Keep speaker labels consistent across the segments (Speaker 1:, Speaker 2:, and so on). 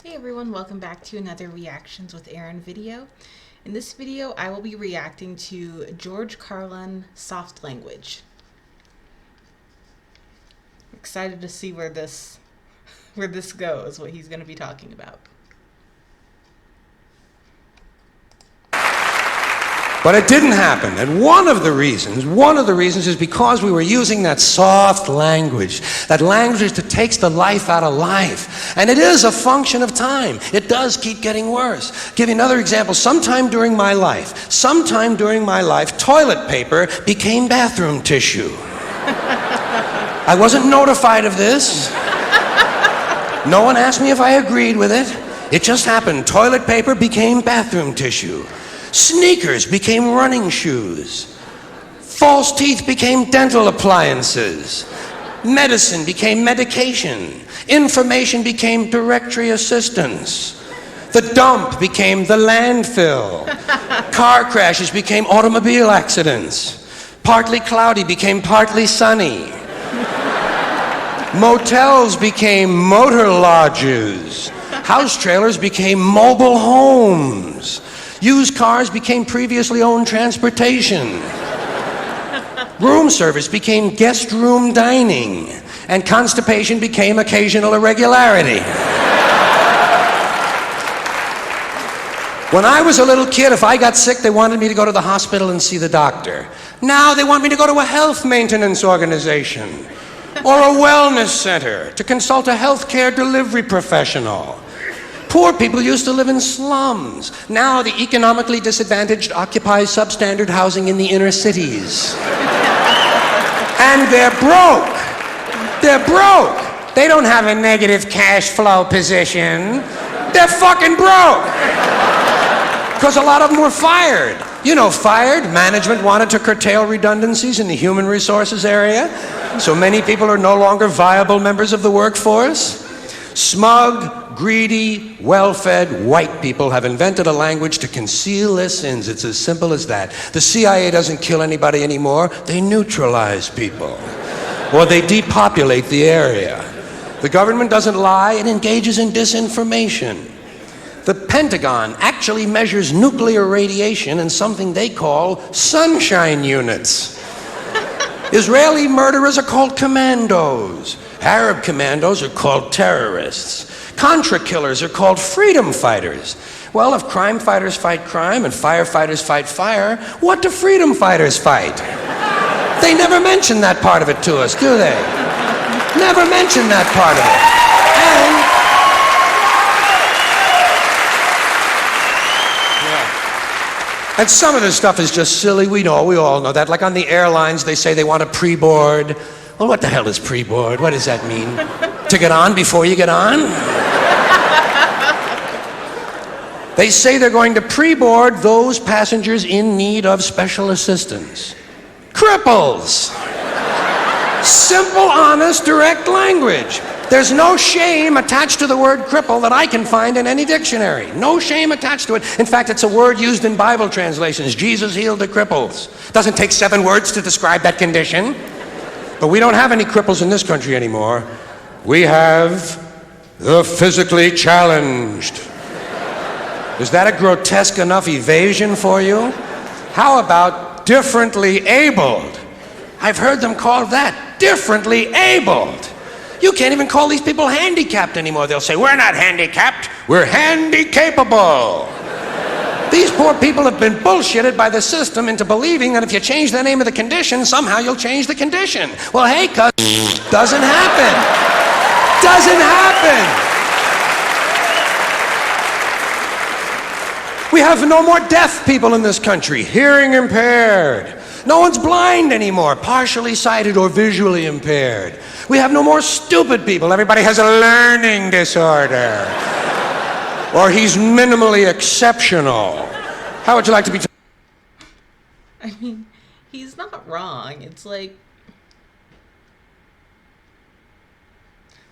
Speaker 1: Hey everyone, welcome back to another Reactions with Aaron video. In this video, I will be reacting to George Carlin, Soft Language. Excited to see where this goes, what he's going to be talking about.
Speaker 2: But it didn't happen, and one of the reasons is because we were using that soft language, that language that takes the life out of life. And it is a function of time. It does keep getting worse. Give you another example. Sometime during my life, toilet paper became bathroom tissue. I wasn't notified of this. No one asked me if I agreed with it. It just happened. Toilet paper became bathroom tissue. Sneakers became running shoes. False teeth became dental appliances. Medicine became medication. Information became directory assistance. The dump became the landfill. Car crashes became automobile accidents. Partly cloudy became partly sunny. Motels became motor lodges. House trailers became mobile homes. Used cars became previously owned transportation. Room service became guest room dining. And constipation became occasional irregularity. When I was a little kid, if I got sick, they wanted me to go to the hospital and see the doctor. Now they want me to go to a health maintenance organization or a wellness center to consult a healthcare delivery professional. Poor people used to live in slums. Now the economically disadvantaged occupy substandard housing in the inner cities. And they're broke. They're broke. They don't have a negative cash flow position. They're fucking broke. Because a lot of them were fired. You know, fired. Management wanted to curtail redundancies in the human resources area. So many people are no longer viable members of the workforce. Smug, greedy, well-fed white people have invented a language to conceal their sins. It's as simple as that. The CIA doesn't kill anybody anymore. They neutralize people. Or they depopulate the area. The government doesn't lie. It engages in disinformation. The Pentagon actually measures nuclear radiation in something they call sunshine units. Israeli murderers are called commandos. Arab commandos are called terrorists. Contra killers are called freedom fighters. Well, if crime fighters fight crime and firefighters fight fire, what do freedom fighters fight? They never mention that part of it to us, do they? Never mention that part of it. And some of this stuff is just silly. We all know that. Like on the airlines, they say they want a pre-board. Well, what the hell is pre-board? What does that mean? To get on before you get on? They say they're going to pre-board those passengers in need of special assistance. Cripples! Simple, honest, direct language. There's no shame attached to the word cripple that I can find in any dictionary. No shame attached to it. In fact, it's a word used in Bible translations. Jesus healed the cripples. Doesn't take 7 words to describe that condition. But we don't have any cripples in this country anymore. We have the physically challenged. Is that a grotesque enough evasion for you? How about differently abled? I've heard them called that, differently abled. You can't even call these people handicapped anymore. They'll say, we're not handicapped, we're handy-capable. These poor people have been bullshitted by the system into believing that if you change the name of the condition, somehow you'll change the condition. Well, hey, cuz, doesn't happen. Doesn't happen. We have no more deaf people in this country, hearing impaired. No one's blind anymore, partially sighted or visually impaired. We have no more stupid people. Everybody has a learning disorder. Or he's minimally exceptional. How would you like to be
Speaker 1: I mean, he's not wrong. It's like,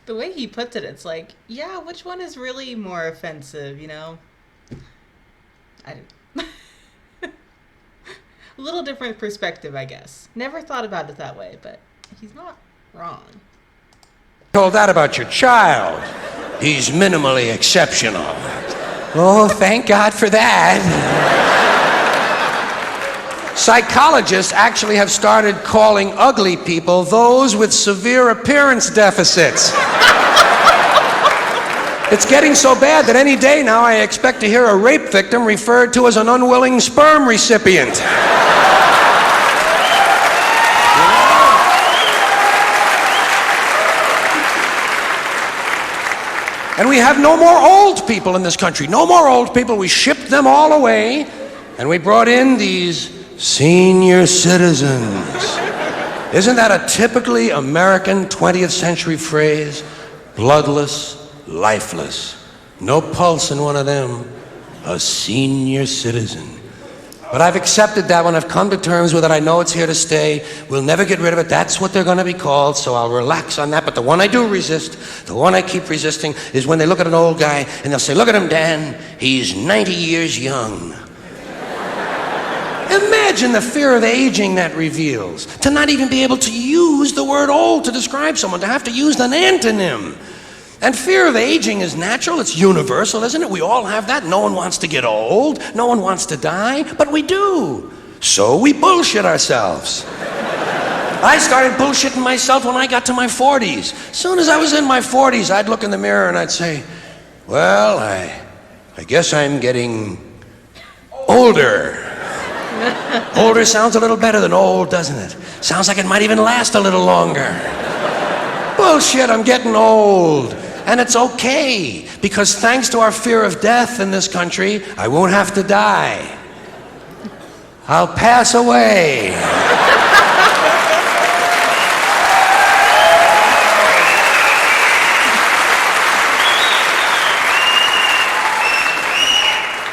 Speaker 1: the way he puts it, it's like, yeah, which one is really more offensive, you know? I don't... A little different perspective, I guess. Never thought about it that way, but he's not wrong.
Speaker 2: Told that about your child. He's minimally exceptional. Oh, thank God for that. Psychologists actually have started calling ugly people those with severe appearance deficits. It's getting so bad that any day now I expect to hear a rape victim referred to as an unwilling sperm recipient. And we have no more old people in this country. No more old people. We shipped them all away, and we brought in these senior citizens. Isn't that a typically American 20th century phrase? Bloodless, lifeless. No pulse in one of them. A senior citizen. But I've accepted that one. I've come to terms with it. I know it's here to stay. We'll never get rid of it. That's what they're going to be called, so I'll relax on that. But the one I do resist, the one I keep resisting, is when they look at an old guy and they'll say, "Look at him, Dan. He's 90 years young." Imagine the fear of aging that reveals. To not even be able to use the word old to describe someone, to have to use an antonym. And fear of aging is natural, it's universal, isn't it? We all have that. No one wants to get old, no one wants to die, but we do. So we bullshit ourselves. I started bullshitting myself when I got to my 40s. As soon as I was in my 40s, I'd look in the mirror and I'd say, well, I guess I'm getting older. Older sounds a little better than old, doesn't it? Sounds like it might even last a little longer. Bullshit, I'm getting old. And it's okay, because thanks to our fear of death in this country, I won't have to die. I'll pass away.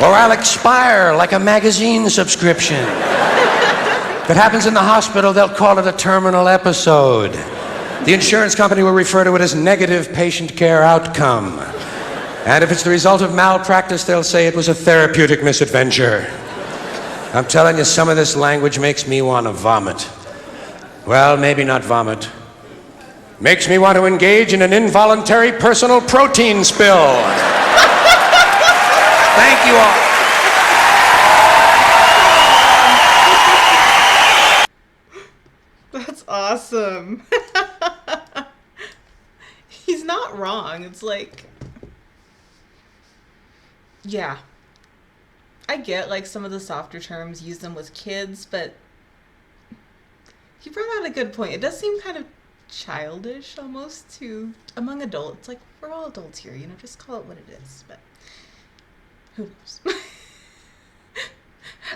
Speaker 2: Or I'll expire like a magazine subscription. If it happens in the hospital, they'll call it a terminal episode. The insurance company will refer to it as negative patient care outcome. And if it's the result of malpractice, they'll say it was a therapeutic misadventure. I'm telling you, some of this language makes me want to vomit. Well, maybe not vomit. Makes me want to engage in an involuntary personal protein spill. Thank you all.
Speaker 1: That's awesome. He's not wrong. It's like, yeah. I get like some of the softer terms, use them with kids, but he brought out a good point. It does seem kind of childish almost to among adults. Like, we're all adults here, you know, just call it what it is. But who knows?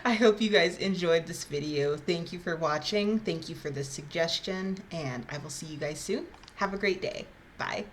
Speaker 1: I hope you guys enjoyed this video. Thank you for watching. Thank you for this suggestion, and I will see you guys soon. Have a great day. Bye.